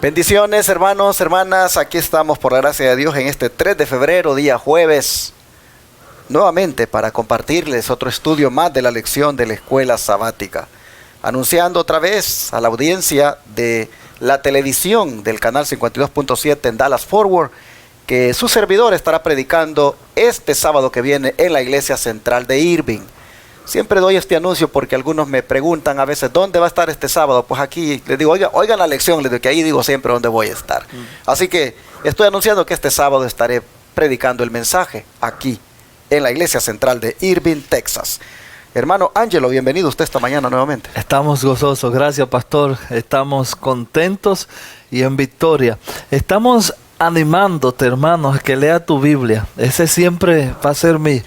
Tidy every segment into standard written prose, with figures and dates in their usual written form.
Bendiciones, hermanos, hermanas. Aquí estamos por la gracia de Dios en este 3 de febrero, día jueves, nuevamente para compartirles otro estudio más de la lección de la escuela sabática, anunciando otra vez a la audiencia de la televisión del canal 52.7 en Dallas Fort Worth que su servidor estará predicando este sábado que viene en la iglesia central de Irving. Siempre doy este anuncio porque algunos me preguntan a veces ¿dónde va a estar este sábado? Pues aquí les digo, oigan la lección, les digo que ahí digo siempre dónde voy a estar. Así que estoy anunciando que este sábado estaré predicando el mensaje aquí en la iglesia central de Irving, Texas. Hermano Ángelo, bienvenido usted esta mañana nuevamente. Estamos gozosos, gracias pastor, estamos contentos y en victoria. Estamos animándote, hermanos, a que lea tu Biblia. Ese siempre va a ser mi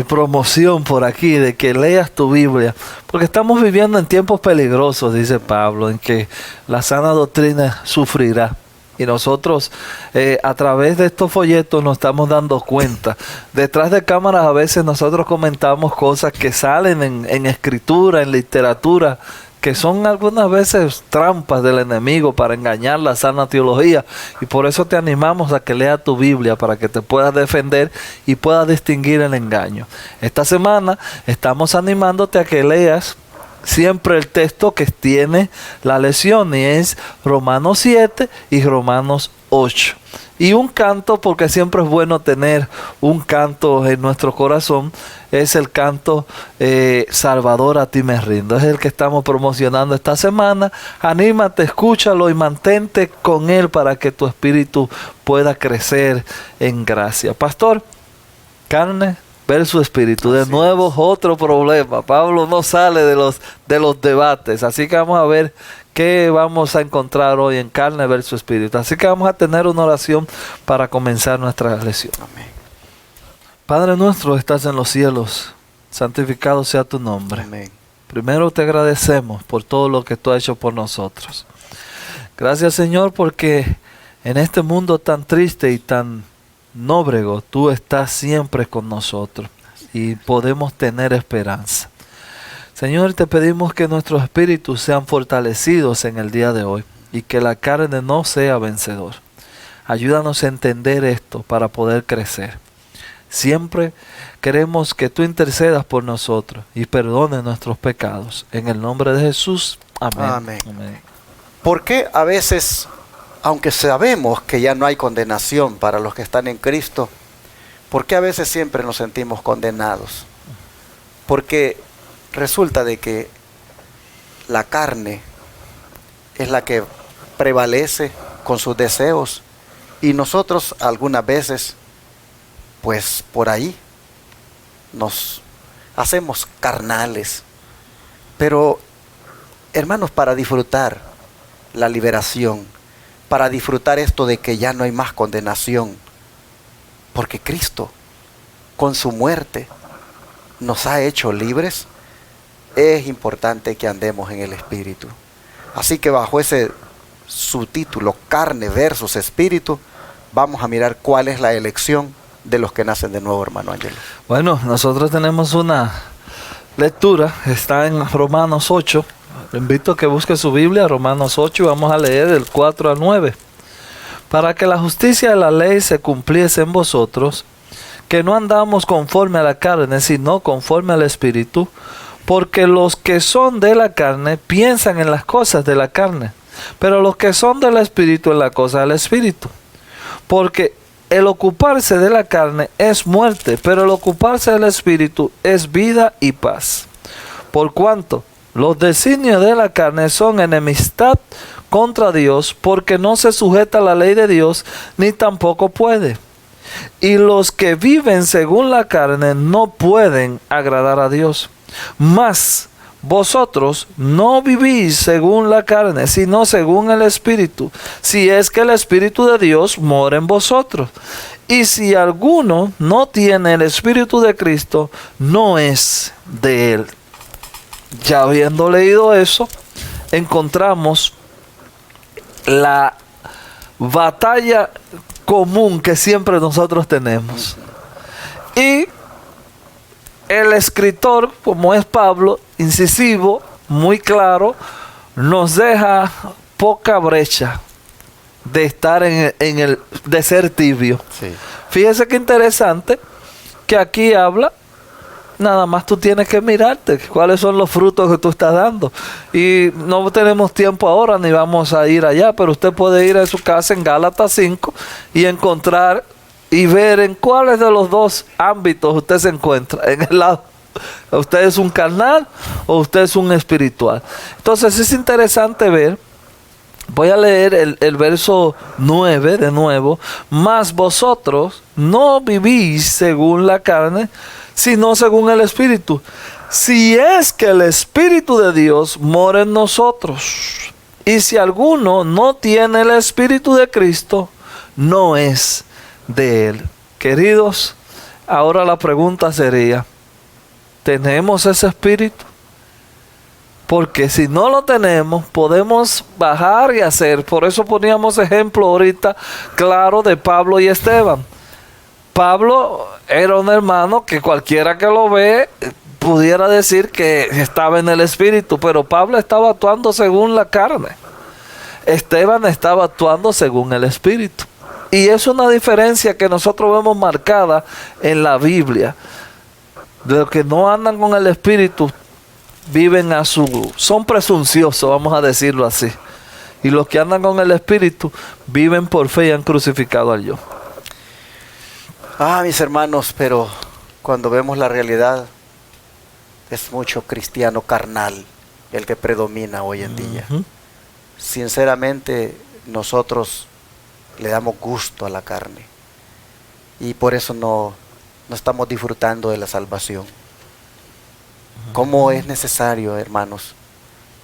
promoción por aquí, de que leas tu Biblia, porque estamos viviendo en tiempos peligrosos, dice Pablo, en que la sana doctrina sufrirá. Y nosotros a través de estos folletos nos estamos dando cuenta. Detrás de cámaras a veces nosotros comentamos cosas que salen en escritura, en literatura, que son algunas veces trampas del enemigo para engañar la sana teología. Y por eso te animamos a que leas tu Biblia para que te puedas defender y puedas distinguir el engaño. Esta semana estamos animándote a que leas siempre el texto que tiene la lección, y es Romanos 7 y Romanos 8. Y un canto, porque siempre es bueno tener un canto en nuestro corazón, es el canto Salvador, a ti me rindo. Es el que estamos promocionando esta semana. Anímate, escúchalo y mantente con él para que tu espíritu pueda crecer en gracia. Pastor, carne versus espíritu. De nuevo otro problema. Pablo no sale de los debates. Así que vamos a ver qué vamos a encontrar hoy en carne versus espíritu. Así que vamos a tener una oración para comenzar nuestra lección. Amén. Padre nuestro, estás en los cielos. Santificado sea tu nombre. Amén. Primero te agradecemos por todo lo que tú has hecho por nosotros. Gracias, Señor, porque en este mundo tan triste y tan nóbrego, tú estás siempre con nosotros y podemos tener esperanza. Señor, te pedimos que nuestros espíritus sean fortalecidos en el día de hoy y que la carne no sea vencedor. Ayúdanos a entender esto para poder crecer. Siempre queremos que tú intercedas por nosotros y perdones nuestros pecados. En el nombre de Jesús. Amén. Amén. Amén. ¿Por qué a veces, aunque sabemos que ya no hay condenación para los que están en Cristo, por qué a veces siempre nos sentimos condenados? Porque resulta de que la carne es la que prevalece con sus deseos y nosotros algunas veces, pues por ahí, nos hacemos carnales. Pero, hermanos, para disfrutar la liberación, para disfrutar esto de que ya no hay más condenación, porque Cristo, con su muerte, nos ha hecho libres, es importante que andemos en el Espíritu. Así que bajo ese subtítulo, carne versus espíritu, vamos a mirar cuál es la elección de los que nacen de nuevo, hermano Ángelo. Bueno, nosotros tenemos una lectura, está en Romanos 8. Le invito a que busque su Biblia, Romanos 8, y vamos a leer del 4 al 9. Para que la justicia de la ley se cumpliese en vosotros, que no andamos conforme a la carne, sino conforme al Espíritu, porque los que son de la carne piensan en las cosas de la carne, pero los que son del Espíritu en las cosas del Espíritu. Porque el ocuparse de la carne es muerte, pero el ocuparse del Espíritu es vida y paz. Por cuanto los designios de la carne son enemistad contra Dios, porque no se sujeta a la ley de Dios, ni tampoco puede. Y los que viven según la carne no pueden agradar a Dios. Mas vosotros no vivís según la carne, sino según el Espíritu, si es que el Espíritu de Dios mora en vosotros. Y si alguno no tiene el Espíritu de Cristo, no es de él. Ya habiendo leído eso, encontramos la batalla común que siempre nosotros tenemos. Y el escritor, como es Pablo, incisivo, muy claro, nos deja poca brecha de estar de ser tibio. Sí. Fíjese qué interesante que aquí habla, nada más tú tienes que mirarte cuáles son los frutos que tú estás dando. Y no tenemos tiempo ahora ni vamos a ir allá, pero usted puede ir a su casa en Gálatas 5 y encontrar y ver en cuáles de los dos ámbitos usted se encuentra. En el lado, usted es un carnal o usted es un espiritual. Entonces es interesante ver. Voy a leer el verso 9 de nuevo. Mas vosotros no vivís según la carne, sino según el Espíritu. Si es que el Espíritu de Dios mora en nosotros. Y si alguno no tiene el Espíritu de Cristo, no es de él. Queridos, ahora la pregunta sería, ¿tenemos ese Espíritu? Porque si no lo tenemos, podemos bajar y hacer. Por eso poníamos ejemplo ahorita claro de Pablo y Esteban. Pablo era un hermano que cualquiera que lo ve pudiera decir que estaba en el Espíritu, pero Pablo estaba actuando según la carne. Esteban estaba actuando según el Espíritu. Y es una diferencia que nosotros vemos marcada en la Biblia. De los que no andan con el Espíritu, viven son presunciosos, vamos a decirlo así. Y los que andan con el Espíritu, viven por fe y han crucificado al yo. Mis hermanos, pero cuando vemos la realidad, es mucho cristiano carnal el que predomina hoy en día. Sinceramente, nosotros le damos gusto a la carne. Y por eso no estamos disfrutando de la salvación. ¿Cómo es necesario, hermanos,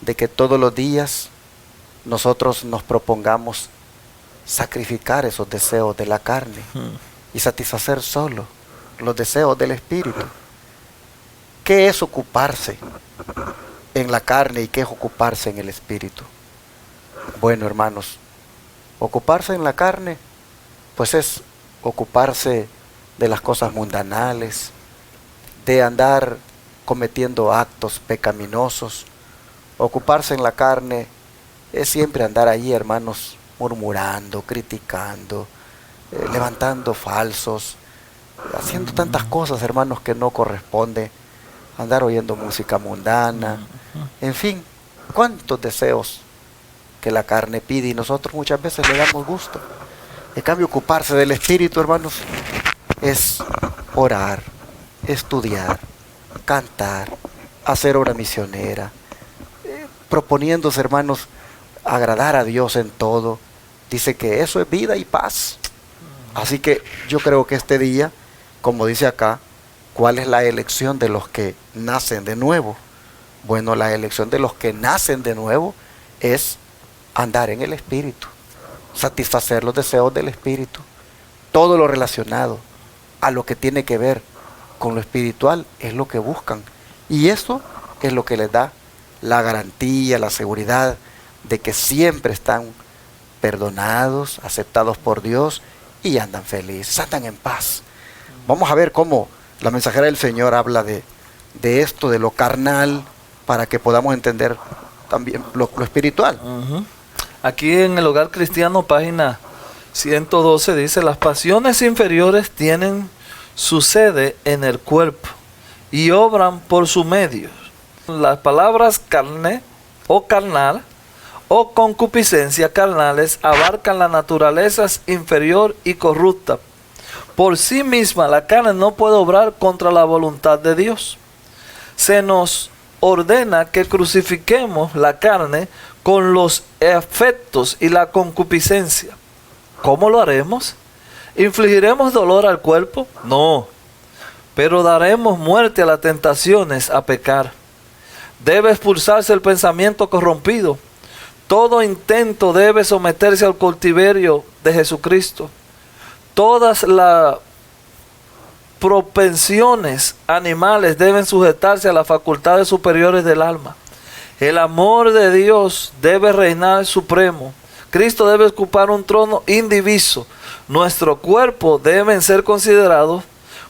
de que todos los días nosotros nos propongamos sacrificar esos deseos de la carne y satisfacer solo los deseos del Espíritu? ¿Qué es ocuparse en la carne y qué es ocuparse en el Espíritu? Bueno, hermanos, ocuparse en la carne, pues es ocuparse de las cosas mundanales, de andar cometiendo actos pecaminosos. Ocuparse en la carne es siempre andar ahí, hermanos, murmurando, criticando, levantando falsos, haciendo tantas cosas, hermanos, que no corresponde. Andar oyendo música mundana, en fin, cuántos deseos que la carne pide y nosotros muchas veces le damos gusto. En cambio, ocuparse del Espíritu, hermanos, es orar, estudiar, cantar, hacer obra misionera, proponiéndose, hermanos, agradar a Dios en todo. Dice que eso es vida y paz. Así que yo creo que este día, como dice acá, ¿cuál es la elección de los que nacen de nuevo? Bueno, la elección de los que nacen de nuevo es andar en el Espíritu, satisfacer los deseos del Espíritu. Todo lo relacionado a lo que tiene que ver con lo espiritual es lo que buscan. Y eso es lo que les da la garantía, la seguridad de que siempre están perdonados, aceptados por Dios y andan felices, andan en paz. Vamos a ver cómo la mensajera del Señor habla de esto, de lo carnal, para que podamos entender también lo espiritual. Aquí en el Hogar Cristiano, página 112, dice: las pasiones inferiores tienen su sede en el cuerpo y obran por su medio. Las palabras carne o carnal o concupiscencia carnales abarcan la naturaleza inferior y corrupta. Por sí misma la carne no puede obrar contra la voluntad de Dios. Se nos ordena que crucifiquemos la carne con los afectos y la concupiscencia. ¿Cómo lo haremos? ¿Infligiremos dolor al cuerpo? No, pero daremos muerte a las tentaciones a pecar. Debe expulsarse el pensamiento corrompido. Todo intento debe someterse al cautiverio de Jesucristo. Todas las propensiones animales deben sujetarse a las facultades superiores del alma. El amor de Dios debe reinar supremo. Cristo debe ocupar un trono indiviso. Nuestro cuerpo deben ser considerados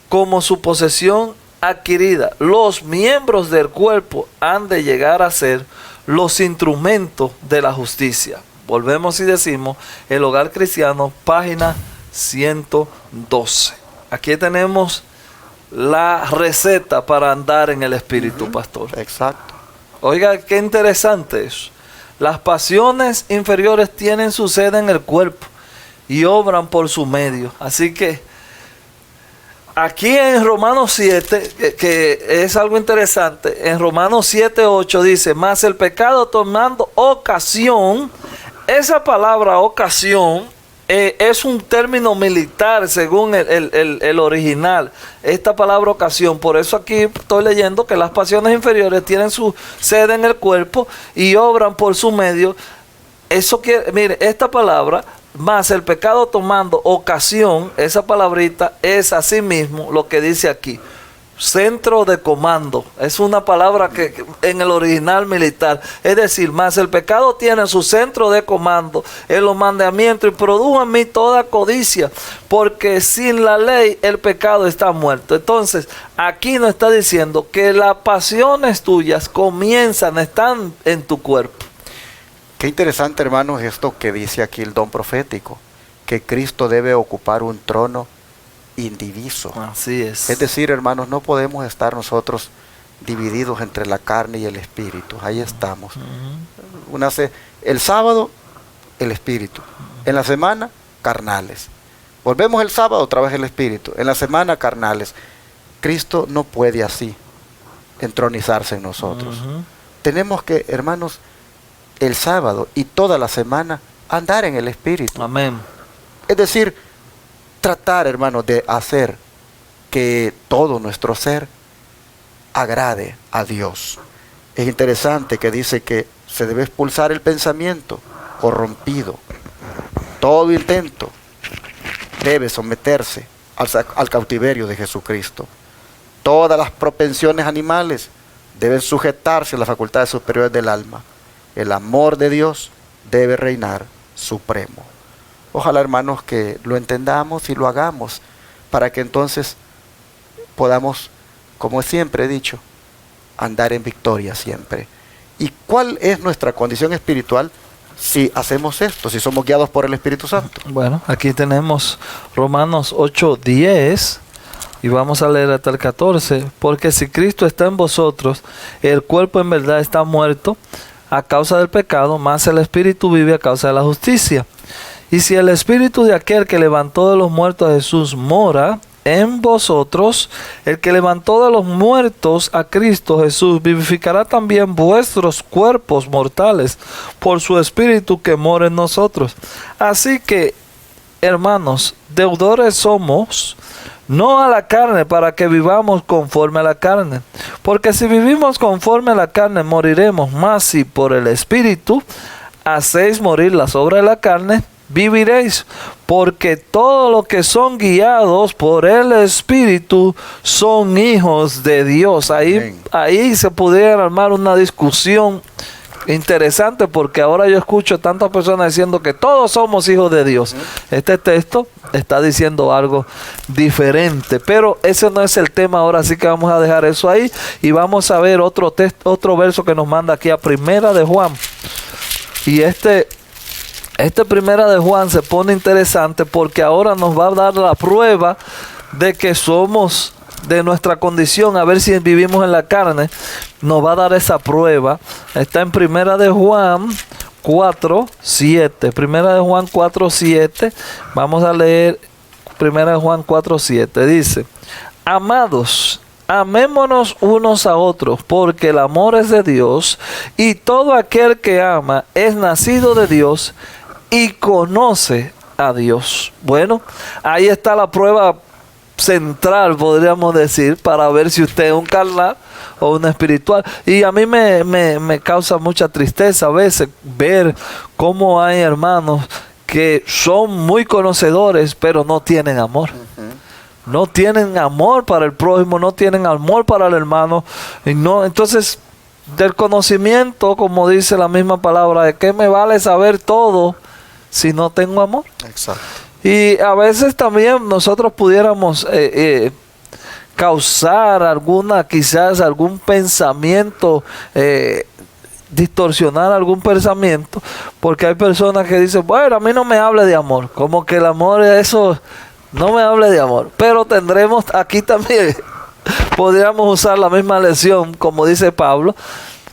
como su posesión adquirida. Los miembros del cuerpo han de llegar a ser los instrumentos de la justicia. Volvemos y decimos, El Hogar Cristiano, página 112. Aquí tenemos la receta para andar en el Espíritu, pastor. Exacto. Oiga, qué interesante eso. Las pasiones inferiores tienen su sede en el cuerpo y obran por su medio. Así que aquí en Romanos 7, que es algo interesante, en Romanos 7:8 dice, mas el pecado tomando ocasión. Esa palabra ocasión es un término militar según el original. Esta palabra ocasión, por eso aquí estoy leyendo que las pasiones inferiores tienen su sede en el cuerpo y obran por su medio. Eso quiere, mire, esta palabra, más el pecado tomando ocasión, esa palabrita es así mismo lo que dice aquí. Centro de comando, es una palabra que en el original militar, es decir, más el pecado tiene su centro de comando en los mandamientos y produjo en mí toda codicia, porque sin la ley el pecado está muerto. Entonces, aquí nos está diciendo que las pasiones tuyas están en tu cuerpo. Qué interesante, hermanos, esto que dice aquí el don profético, que Cristo debe ocupar un trono indiviso. Así es. Es decir, hermanos, no podemos estar nosotros divididos entre la carne y el espíritu. Ahí estamos. El sábado, el espíritu. En la semana, carnales. Volvemos el sábado, otra vez el espíritu. En la semana, carnales. Cristo no puede así entronizarse en nosotros. Tenemos que, hermanos, el sábado y toda la semana andar en el espíritu. Amén. Es decir, tratar, hermanos, de hacer que todo nuestro ser agrade a Dios. Es interesante que dice que se debe expulsar el pensamiento corrompido. Todo intento debe someterse al cautiverio de Jesucristo. Todas las propensiones animales deben sujetarse a las facultades superiores del alma. El amor de Dios debe reinar supremo. Ojalá, hermanos, que lo entendamos y lo hagamos para que entonces podamos, como siempre he dicho, andar en victoria siempre. ¿Y cuál es nuestra condición espiritual si hacemos esto, si somos guiados por el Espíritu Santo? Bueno, aquí tenemos Romanos 8:10 y vamos a leer hasta el 14. Porque si Cristo está en vosotros, el cuerpo en verdad está muerto a causa del pecado, mas el Espíritu vive a causa de la justicia. Y si el Espíritu de aquel que levantó de los muertos a Jesús mora en vosotros, el que levantó de los muertos a Cristo Jesús vivificará también vuestros cuerpos mortales por su Espíritu que mora en nosotros. Así que, hermanos, deudores somos, no a la carne, para que vivamos conforme a la carne. Porque si vivimos conforme a la carne, moriremos. Mas si por el Espíritu hacéis morir las obras de la carne, viviréis. Porque todos los que son guiados por el Espíritu son hijos de Dios. Ahí se pudiera armar una discusión interesante, porque ahora yo escucho tantas personas diciendo que todos somos hijos de Dios. Este texto está diciendo algo diferente, pero ese no es el tema ahora, así que vamos a dejar eso ahí y vamos a ver otro verso que nos manda aquí a Primera de Juan. Y este Primera de Juan se pone interesante porque ahora nos va a dar la prueba de que somos, de nuestra condición, a ver si vivimos en la carne. Nos va a dar esa prueba. Está en Primera de Juan 4:7. Primera de Juan 4:7. Vamos a leer Primera de Juan 4:7. Dice: amados, amémonos unos a otros, porque el amor es de Dios, y todo aquel que ama es nacido de Dios y conoce a Dios. Bueno, ahí está la prueba central, podríamos decir, para ver si usted es un carnal o un espiritual. Y a mí me causa mucha tristeza a veces ver cómo hay hermanos que son muy conocedores, pero no tienen amor. No tienen amor para el prójimo, no tienen amor para el hermano. Entonces, del conocimiento, como dice la misma palabra, ¿de qué me vale saber todo si no tengo amor? Exacto. Y a veces también nosotros pudiéramos causar quizás algún pensamiento distorsionar algún pensamiento, porque hay personas que dicen, bueno, a mí no me hable de amor, como que el amor es eso, no me hable de amor, pero tendremos aquí también, podríamos usar la misma lección, como dice Pablo,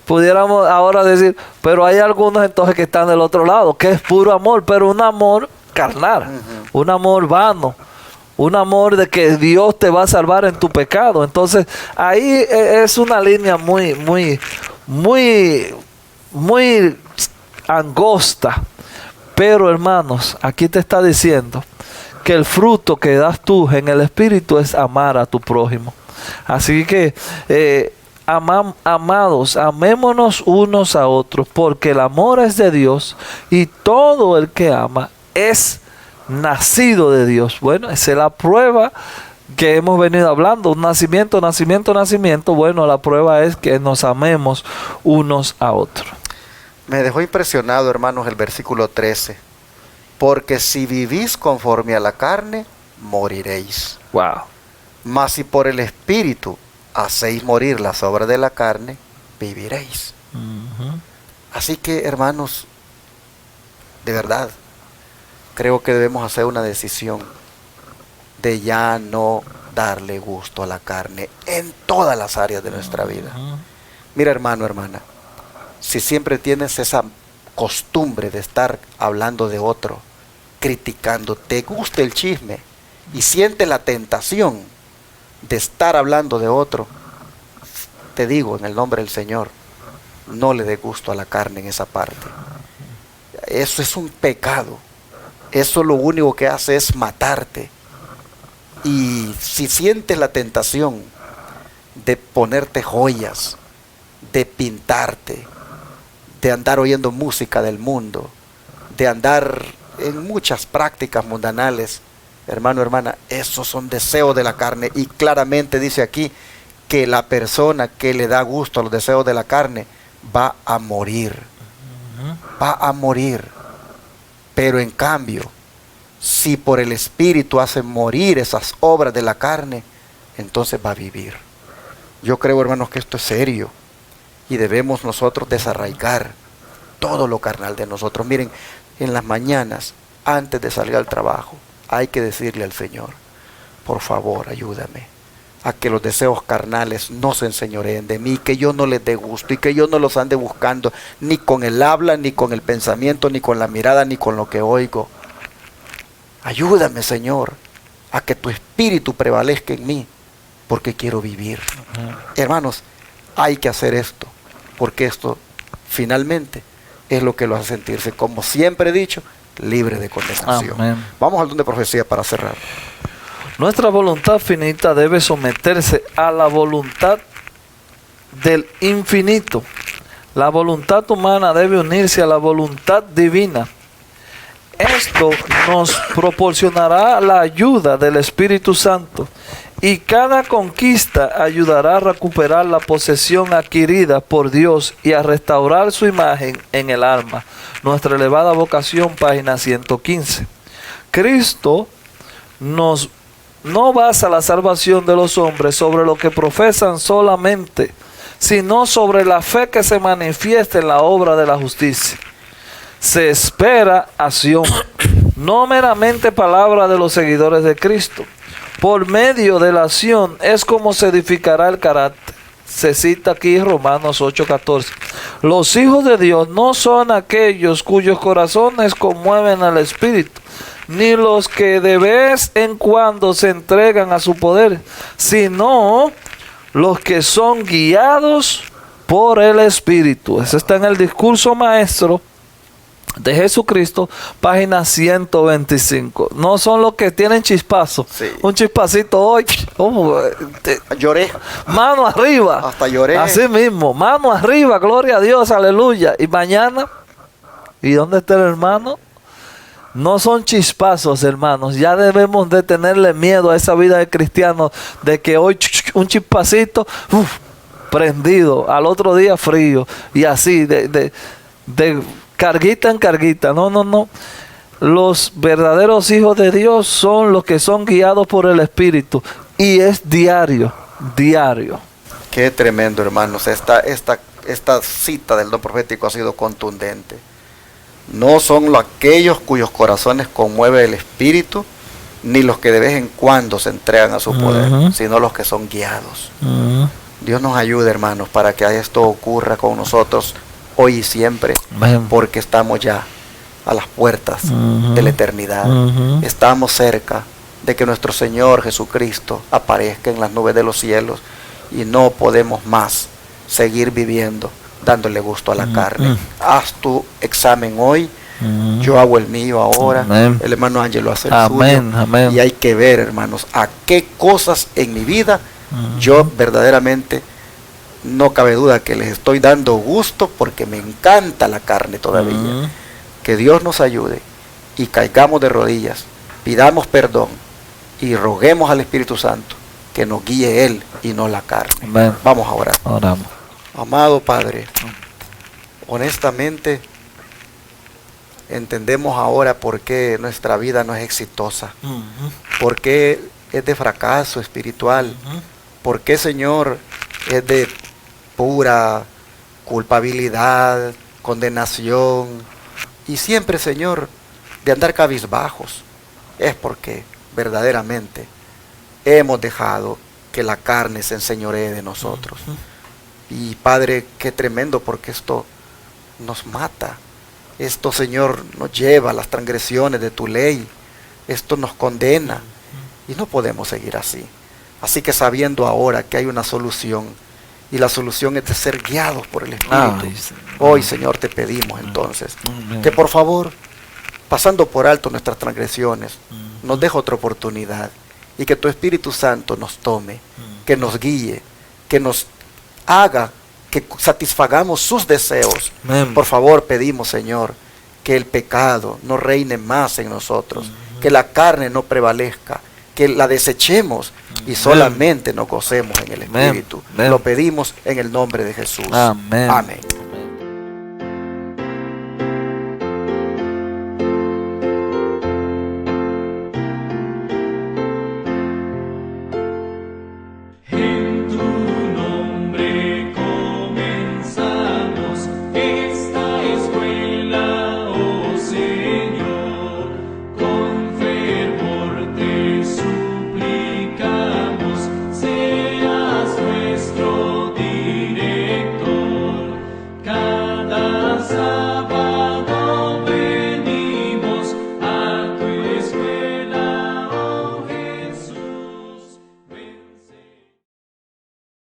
pudiéramos ahora decir, pero hay algunos entonces que están del otro lado, que es puro amor, pero un amor carnal, un amor vano, un amor de que Dios te va a salvar en tu pecado. Entonces ahí es una línea muy angosta. Pero hermanos, aquí te está diciendo que el fruto que das tú en el Espíritu es amar a tu prójimo. Así que amados, amémonos unos a otros, porque el amor es de Dios y todo el que ama es nacido de Dios. Bueno, esa es la prueba que hemos venido hablando, un nacimiento. Bueno, la prueba es que nos amemos unos a otros. Me dejó impresionado, hermanos, el versículo 13. Porque si vivís conforme a la carne, moriréis. Wow. Mas si por el Espíritu hacéis morir las obras de la carne, viviréis. Así que, hermanos, de verdad, creo que debemos hacer una decisión de ya no darle gusto a la carne en todas las áreas de nuestra vida. Mira, hermano, hermana, si siempre tienes esa costumbre de estar hablando de otro, criticando, te gusta el chisme y sientes la tentación de estar hablando de otro, te digo en el nombre del Señor, no le dé gusto a la carne en esa parte. Eso es un pecado. Eso lo único que hace es matarte. Y si sientes la tentación de ponerte joyas, de pintarte, de andar oyendo música del mundo, de andar en muchas prácticas mundanales, hermano, hermana, esos son deseos de la carne. Y claramente dice aquí que la persona que le da gusto a los deseos de la carne va a morir. Va a morir. Pero en cambio, si por el Espíritu hace morir esas obras de la carne, entonces va a vivir. Yo creo, hermanos, que esto es serio y debemos nosotros desarraigar todo lo carnal de nosotros. Miren, en las mañanas, antes de salir al trabajo, hay que decirle al Señor, por favor, ayúdame a que los deseos carnales no se enseñoreen de mí, que yo no les dé gusto y que yo no los ande buscando ni con el habla, ni con el pensamiento, ni con la mirada, ni con lo que oigo. Ayúdame, Señor, a que tu Espíritu prevalezca en mí, porque quiero vivir. Hermanos, hay que hacer esto, porque esto finalmente es lo que lo hace sentirse, como siempre he dicho, libre de condenación. Amén. Vamos al don de profecía para cerrar. Nuestra voluntad finita debe someterse a la voluntad del infinito. La voluntad humana debe unirse a la voluntad divina. Esto nos proporcionará la ayuda del Espíritu Santo y cada conquista ayudará a recuperar la posesión adquirida por Dios y a restaurar su imagen en el alma. Nuestra elevada vocación, página 115. Cristo no basa la salvación de los hombres sobre lo que profesan solamente, sino sobre la fe que se manifiesta en la obra de la justicia. Se espera acción, no meramente palabra de los seguidores de Cristo. Por medio de la acción es como se edificará el carácter. Se cita aquí Romanos 8:14. Los hijos de Dios no son aquellos cuyos corazones conmueven al Espíritu, ni los que de vez en cuando se entregan a su poder, sino los que son guiados por el Espíritu. Eso está en el discurso maestro de Jesucristo, página 125. No son los que tienen chispazo. Sí. Un chispacito hoy. Lloré. Mano arriba. Hasta lloré. Así mismo. Mano arriba. Gloria a Dios. Aleluya. Y mañana. ¿Y dónde está el hermano? No son chispazos, hermanos. Ya debemos de tenerle miedo a esa vida de cristiano. De que hoy un chispacito. Prendido. Al otro día frío. Y así. De carguita en carguita. No. Los verdaderos hijos de Dios son los que son guiados por el Espíritu. Y es diario. Qué tremendo, hermanos. Esta esta cita del don profético ha sido contundente. No son aquellos cuyos corazones conmueve el Espíritu, ni los que de vez en cuando se entregan a su poder, sino los que son guiados. Dios nos ayude, hermanos, para que esto ocurra con nosotros hoy y siempre, porque estamos ya a las puertas de la eternidad. Estamos cerca de que nuestro Señor Jesucristo aparezca en las nubes de los cielos y no podemos más seguir viviendo dándole gusto a la carne. Haz tu examen hoy, yo hago el mío ahora, el hermano Ángelo hace el suyo, y hay que ver, hermanos, a qué cosas en mi vida yo verdaderamente, no cabe duda que les estoy dando gusto, porque me encanta la carne todavía. Que Dios nos ayude y caigamos de rodillas, pidamos perdón y roguemos al Espíritu Santo que nos guíe Él y no la carne. Vamos a orar. Oramos. Amado Padre, honestamente entendemos ahora por qué nuestra vida no es exitosa, por qué es de fracaso espiritual, por qué, Señor, es de pura culpabilidad, condenación, y siempre, Señor, de andar cabizbajos. Es porque verdaderamente hemos dejado que la carne se enseñoree de nosotros. Y Padre, qué tremendo, porque esto nos mata. Esto, Señor, nos lleva a las transgresiones de tu ley. Esto nos condena. Y no podemos seguir así. Así que, sabiendo ahora que hay una solución, y la solución es de ser guiados por el Espíritu, hoy, Señor, te pedimos entonces que por favor, pasando por alto nuestras transgresiones, nos deje otra oportunidad, y que tu Espíritu Santo nos tome, que nos guíe, que nos haga que satisfagamos sus deseos. Por favor, pedimos, Señor, que el pecado no reine más en nosotros, que la carne no prevalezca, que la desechemos y solamente nos gocemos en el Espíritu. Lo pedimos en el nombre de Jesús. Amén.